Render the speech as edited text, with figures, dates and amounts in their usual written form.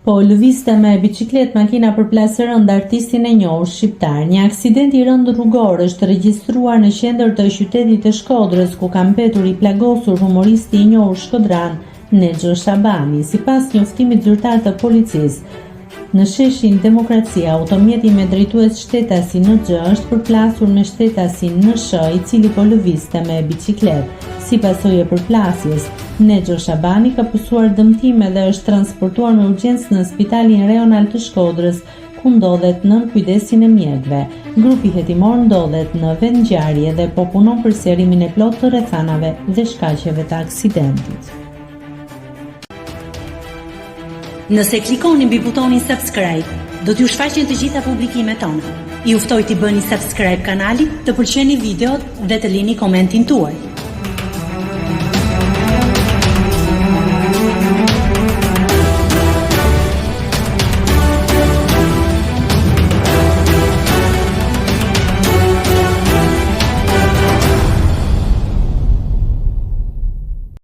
Po lëvizte me biciklet makina për plasë rënd artistin e njohur shqiptar. Një aksident i rënd rrugor është regjistruar në qendër të qytetit të Shkodrës, ku ka mbetur i plagosur humoristi i njohur shkodran Nexho Shabani. Sipas njoftimit zyrtar të policisë, në sheshin Demokracia, automjeti me drejtues shtetasi NX është përplasur me shtetasin NSH, i cili po lëvizte me biciklet. Si pasojë e përplasjes, Nexho Shabani ka pësuar dëmtime dhe është transportuar me urgjencë në Spitalin Rajonal të Shkodrës, ku ndodhet nën kujdesin e mjekëve. Grupi hetimor ndodhet në vendngjarje dhe po punon për sqarimin e plotë të rrethanave dhe shkaqeve të aksidentit. Nëse klikoni mbi butonin subscribe, do t'ju shfaqen të gjitha publikimet tona. Ju ftoj t'i bëni subscribe kanalit, të pëlqeni videot dhe të lini komentin tuaj.